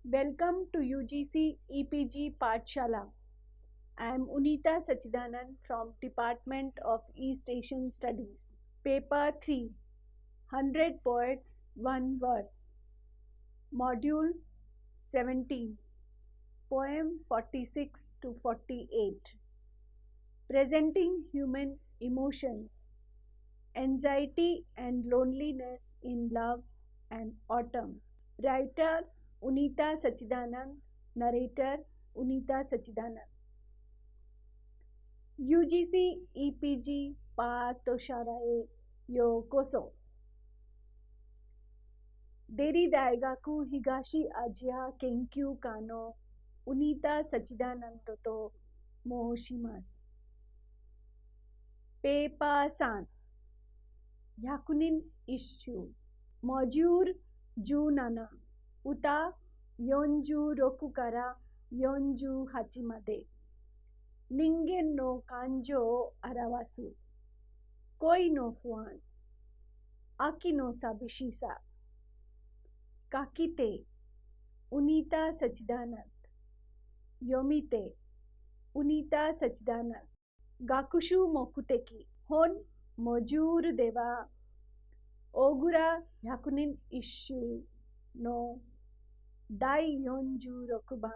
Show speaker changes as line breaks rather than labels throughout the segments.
Welcome to UGC EPG Pathshala. I am Unita Sachidanand from Department of East Asian Studies. Paper 3, 100 Poets, 1 Verse. Module 17, Poem 46 to 48. Presenting human emotions, anxiety and loneliness in love and autumn. Writer Unita Sachidanand, narrator Unita Sachidanand. UGC EPG Pathshala Yokoso. Deri Daigaku Higashi Asia Kenkyu Kano Unita Sachidanand Toto Mohoshimasu. Paper 3, Hyakunin Issue. Module 17, Uta 46 から48まで。人間の感情を表す。恋の不安、秋の寂しさ。書き手、ウニタ・サチダナンド。読み手、ウニタ・サチダナンド。学習目的、本モジュールでは、大倉百人一首の第46番、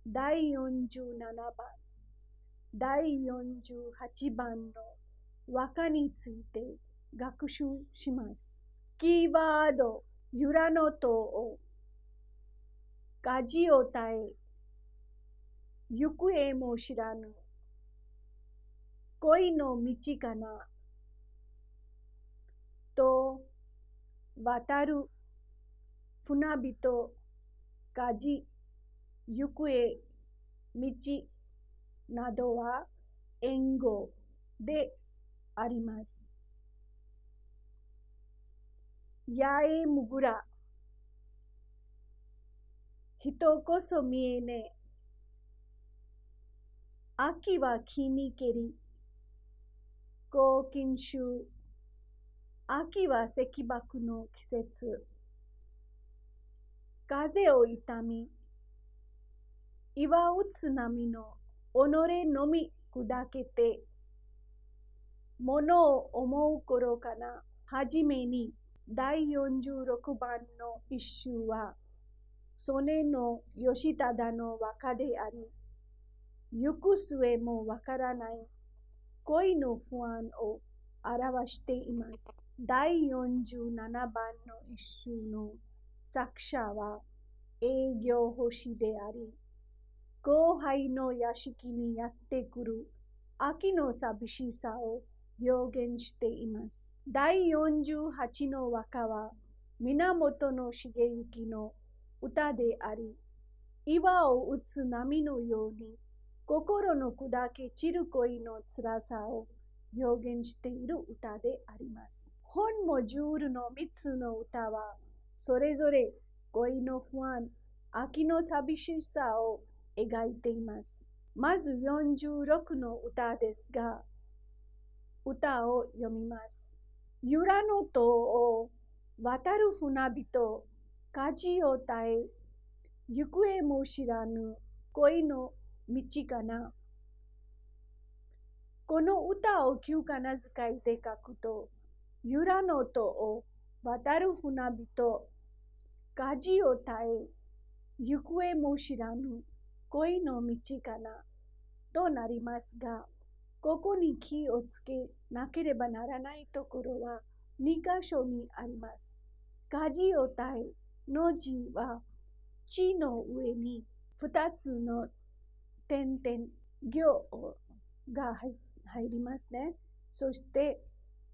第47番、第48番の和歌について学習します。キーワード、由良の塔を、舵を耐え、行方も知らぬ、恋の道かな、と、渡る、船人、舵、行方、道などは援護であります。八重むぐら、人こそ見えねえ。秋は木にけり、黄金秋、秋は石爆の季節。風を痛み、岩打つ波の己のみ砕けて、物を思う頃かな。はじめに第46番の一首は、曽根の義忠の和歌であり、行く末もわからない恋の不安を表しています。第47番の一首の作者は営業星であり、後輩の屋敷にやってくる秋の寂しさを表現しています。第48の和歌は源重幸の歌であり、岩を打つ波のように心の砕け散る恋の辛さを表現している歌であります。本モジュールの3つの歌は、それぞれ恋の不安、秋の寂しさを描いています。まず46の歌ですが、歌を読みます。由良の塔を渡る船人、舵を耐え、行方も知らぬ恋の道かな。この歌を旧仮名遣いで書くと、由良の塔を渡る船人、舵を耐え、行方も知らぬ恋の道かなとなりますが、ここに気をつけなければならないところは2箇所にあります。舵を耐えの字は地の上に2つの点々行が入りますね。そして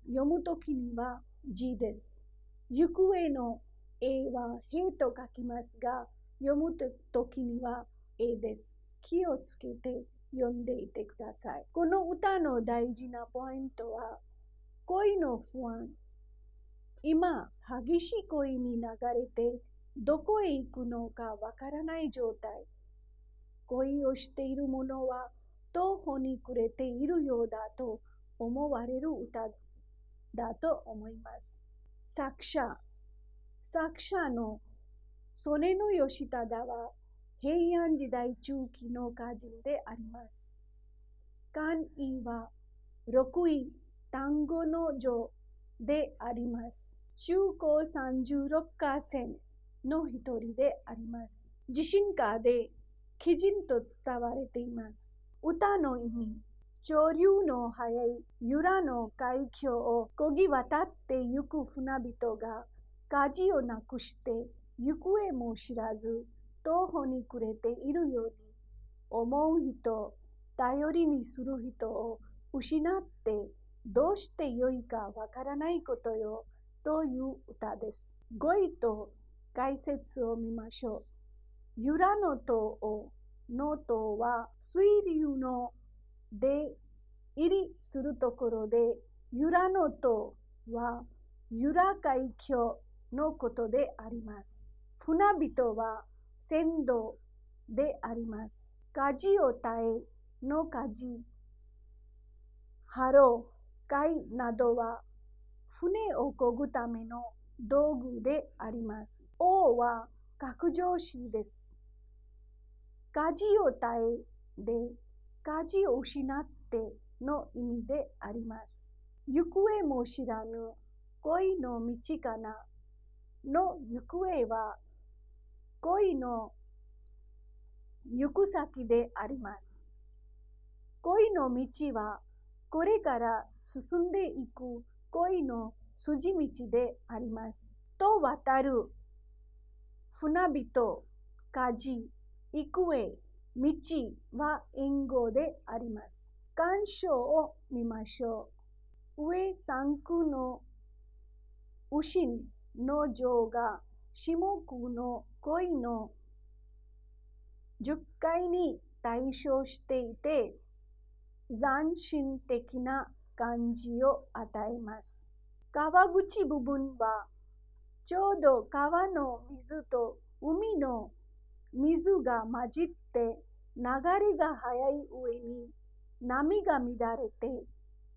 読むときには字です。行方の A はへと書きますが、読むときには A です。気をつけて読んでいてください。この歌の大事なポイントは、恋の不安。今、激しい恋に流れて、どこへ行くのかわからない状態。恋をしている者は、途方に暮れているようだと思われる歌だと思います。作者の曽根の義忠は平安時代中期の歌人であります。官位は6位単語の女であります。中高36歌仙の一人であります。自信歌で奇人と伝われています。歌の意味、潮流の速い由良の海峡を漕ぎ渡ってゆく船人が舵をなくして行方も知らず途方に暮れているように、思う人、頼りにする人を失ってどうしてよいかわからないことよという歌です。語彙と解説を見ましょう。由良の島の島は水流の出入りするところで、由良の島は由良海峡のことであります。船人は船頭であります。舵を耐えの舵、ハロー、貝などは船を漕ぐための道具であります。王は格上詞です。舵を耐えで舵を失っての意味であります。行方も知らぬ恋の道かなの行方は恋の行く先であります。恋の道はこれから進んでいく恋の筋道であります。と渡る船人、舵、行方、道は隠語であります。鑑賞を見ましょう。上3句の右心の情が下句の恋の10回に対象していて、斬新的な感じを与えます。川口部分はちょうど川の水と海の水が混じって流れが速い上に波が乱れて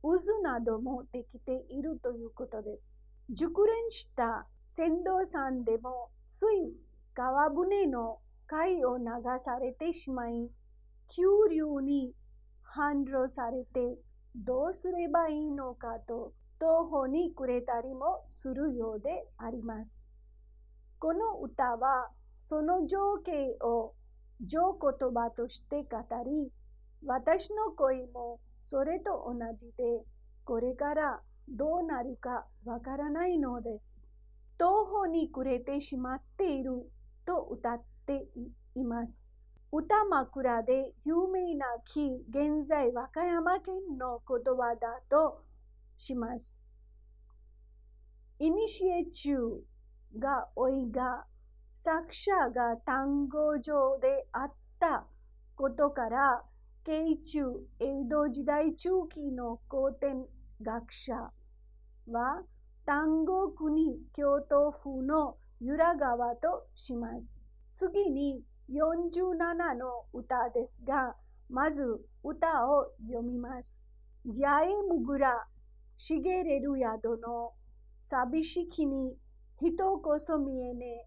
渦などもできているということです。熟練した船頭さんでもつい川船の貝を流されてしまい、急流に反路されてどうすればいいのかと途方に暮れたりもするようであります。この歌はその情景を情言葉として語り、私の恋もそれと同じで、これからどうなるかわからないのです。途方に暮れてしまっていると歌っています。歌枕で有名な木、現在和歌山県の言葉だとします。いにしえ中がおいが、作者が単語上であったことから、慶中江戸時代中期の古典学者は丹後国京都府の由良川とします。次に47の歌ですが、まず歌を読みます。八重むぐら茂れる宿の寂しきに人こそ見えね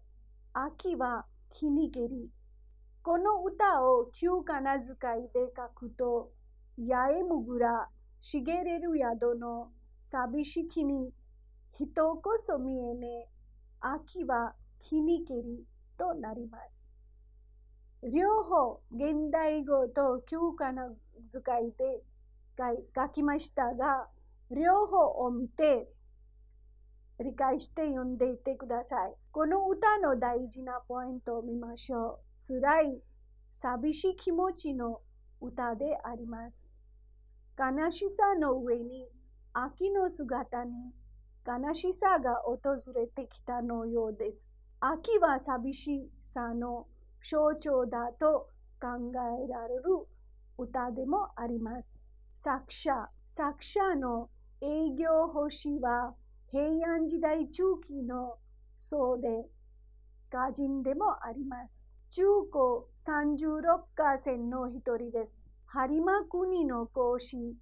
秋は日にけり。この歌を旧仮名遣いで書くと、八重むぐら茂れる宿の寂しきに人こそ見えね秋は日にけりとなります。両方現代語と旧仮名遣いで書きましたが、両方を見て理解して読んでいってください。この歌の大事なポイントを見ましょう。辛い、寂しい気持ちの歌であります。悲しさの上に秋の姿に悲しさが訪れてきたのようです。秋は寂しさの象徴だと考えられる歌でもあります。作者の営業星は平安時代中期の僧で歌人でもあります。中高36歌仙の一人です。播磨国の孔子、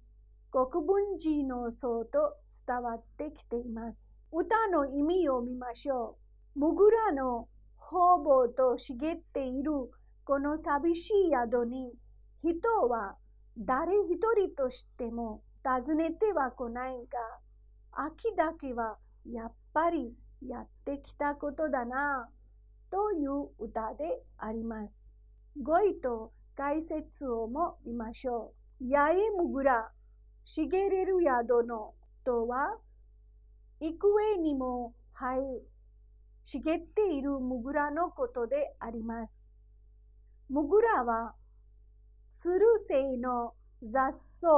国分寺の僧と伝わってきています。歌の意味を見ましょう。もぐらのほうぼうと茂っているこの寂しい宿に、人は誰一人としても訪ねては来ないが、秋だけはやっぱりやってきたことだな、という歌であります。語彙と解説をも見ましょう。八重むぐら、茂れる宿のとは、幾重にも生え、茂っているむぐらのことであります。むぐらは、つる性の雑草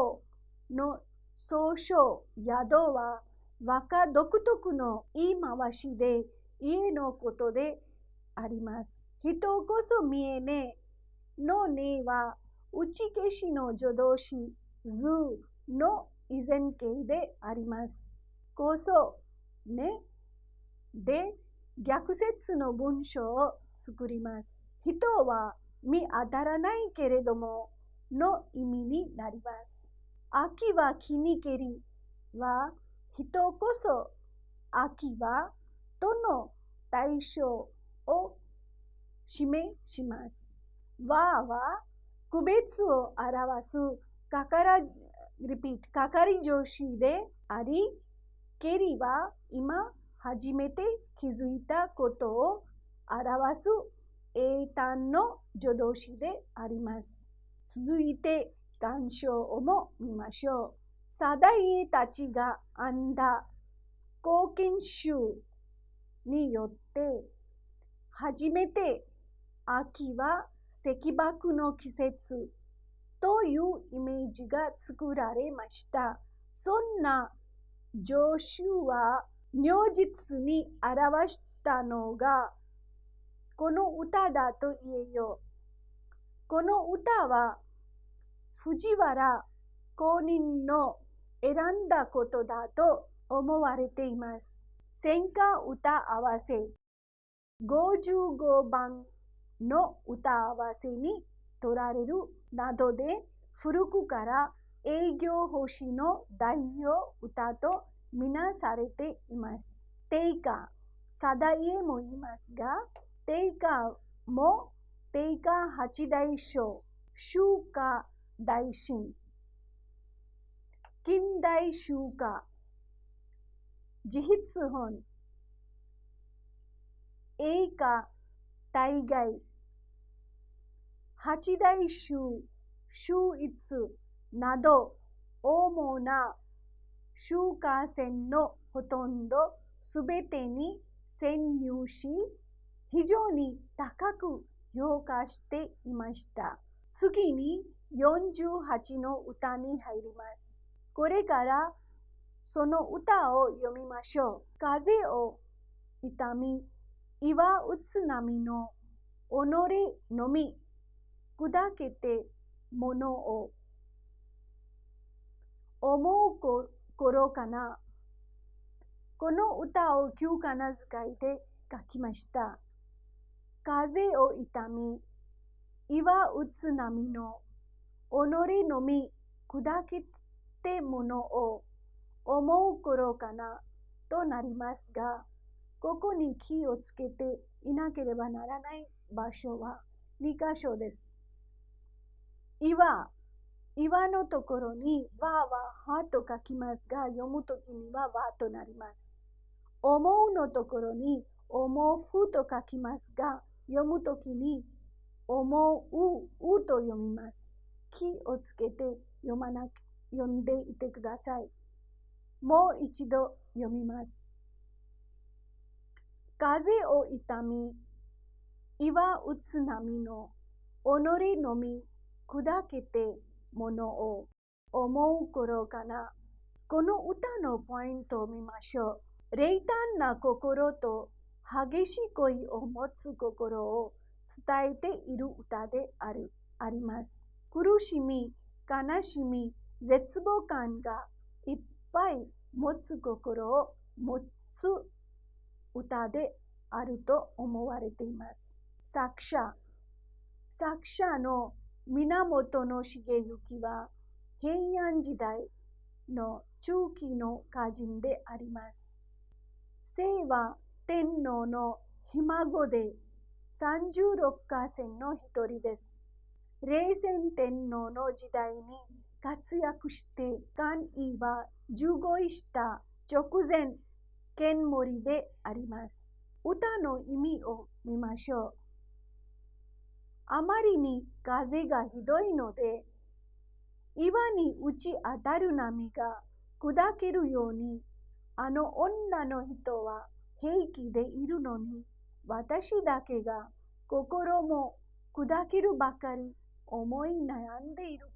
の総称、宿は和歌独特の言い回しで家のことであります。人こそ見えねえのねは打ち消しの助動詞図の以前形であります。こそねで逆説の文章を作ります。人は見当たらないけれどもの意味になります。秋は木にけりは人こそ秋はとの対象を示します。は区別を表すかかり助詞であり、けりは今初めて気づいたことを表す英単の助動詞であります。続いて願書をも見ましょう。定家たちが編んだ貢献集によって初めて秋は石爆の季節というイメージが作られました。そんな助手は如実に表したのがこの歌だと言えよう。この歌は藤原公認の選んだことだと思われています。戦歌歌合わせ55番の歌合わせに取られるなどで古くから営業奉仕の代表歌とみなされています。定歌、定家も言いますが、定歌も定歌八大章、集歌大神、近代集歌、自筆本、英歌大概、八大集、秀逸など主な集歌選のほとんどすべてに潜入し、非常に高く評価していました。次に48の歌に入ります。これからその歌を読みましょう。風を痛み、岩打つ波の己のみ砕けてものを思う頃かな。この歌を旧仮名遣いで書きました。風を痛み、岩打つ波の己のみ砕けてものを思う頃かなとなりますが、ここに気をつけていなければならない場所は2箇所です。岩のところにははと書きますが、読むときにはわとなります。思うのところに思うと書きますが、読むときに思うと読みます。気をつけて読んでいてください。もう一度読みます。風を痛み、岩打つ波の己のみ砕けてものを思う頃かな。この歌のポイントを見ましょう。冷淡な心と激しい恋を持つ心を伝えている歌であります。苦しみ、悲しみ、絶望感がいっぱい持つ心を持つ歌であると思われています。作者の源重幸は平安時代の中期の歌人であります。清和天皇のひ孫で36%の一人です。冷戦天皇の時代に活躍して官位は従位した直前、剣盛であります。歌の意味を見ましょう。あまりに風がひどいので、岩に打ち当たる波が砕けるように、あの女の人は平気でいるのに、私だけが心も砕けるばかり思い悩んでいる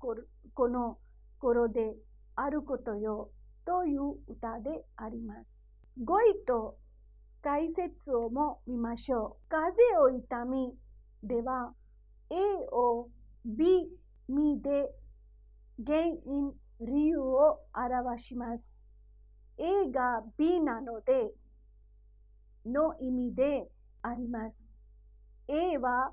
この頃であることよという歌であります。語彙と解説をも見ましょう。風を痛みでは、A を B みで原因、理由を表します。A が B なので、の意味であります。A は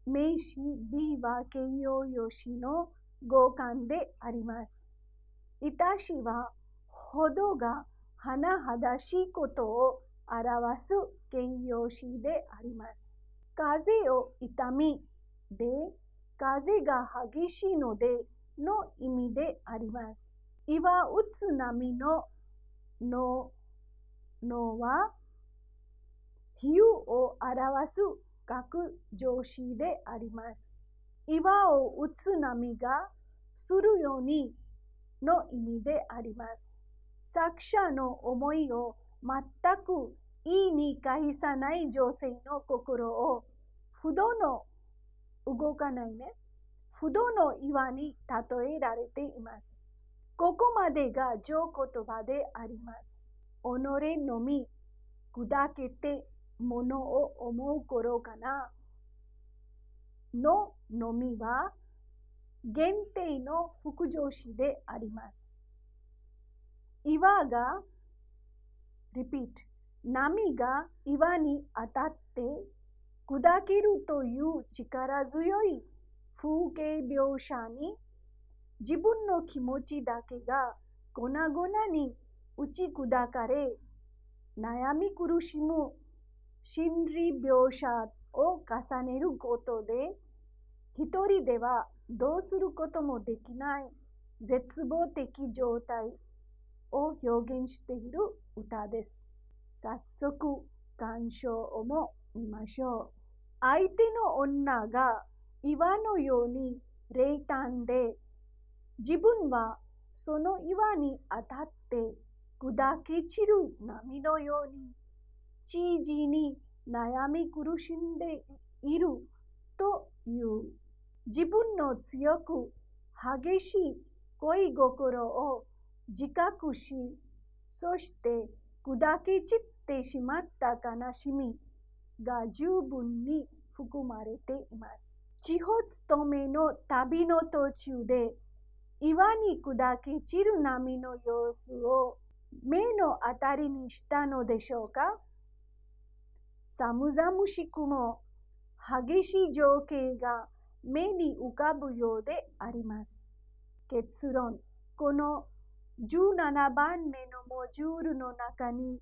名詞、B は形容用詞の語感であります。いたしは、ほどが甚だしいことを表す形容詞であります。風を痛みで、風が激しいのでの意味であります。岩打つ波のは、比喩を表す格助詞であります。岩を打つ波がするようにの意味であります。作者の思いを全く意に介さない女性の心を不動の動かないね。不動の岩に例えられています。ここまでが上言葉であります。己のみ砕けて物を思う頃かな。ののみは限定の副助詞であります。岩が、repeat、波が岩に当たって砕けるという力強い風景描写に、自分の気持ちだけが粉々に打ち砕かれ、悩み苦しむ心理描写を重ねることで、一人ではどうすることもできない絶望的状態を表現している歌です。早速、鑑賞をも見ましょう。相手の女が岩のように冷淡で、自分はその岩に当たって砕け散る波のように、知事に悩み苦しんでいるという。自分の強く激しい恋心を自覚し、そして砕け散ってしまった悲しみが十分に含まれています。地方勤めの旅の途中で、岩に砕け散る波の様子を目の当たりにしたのでしょうか。寒々しくも激しい情景が目に浮かぶようであります。結論、この17番目のモジュールの中に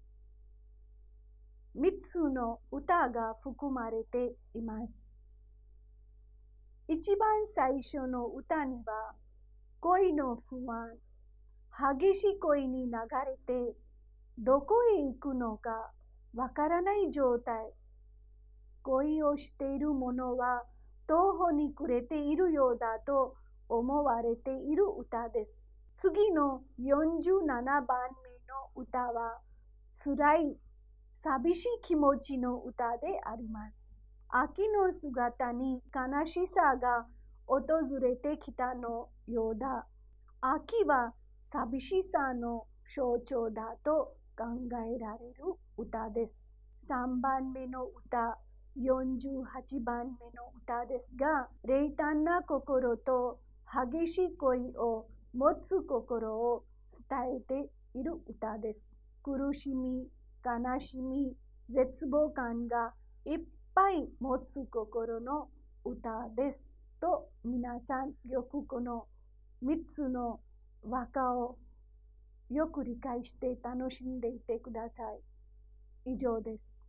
3つの歌が含まれています。一番最初の歌には、恋の不安、激しい恋に流れてどこへ行くのかわからない状態、恋をしている者は徒歩に暮れているようだと思われている歌です。次の47番目の歌は、辛い、寂しい気持ちの歌であります。秋の姿に悲しさが訪れてきたのようだ。秋は寂しさの象徴だと考えられる歌です。3番目の歌、48番目の歌ですが、冷淡な心と激しい恋を持つ心を伝えている歌です。苦しみ、悲しみ、絶望感がいっぱい持つ心の歌ですと、皆さんよくこの3つの和歌をよく理解して楽しんでいてください。以上です。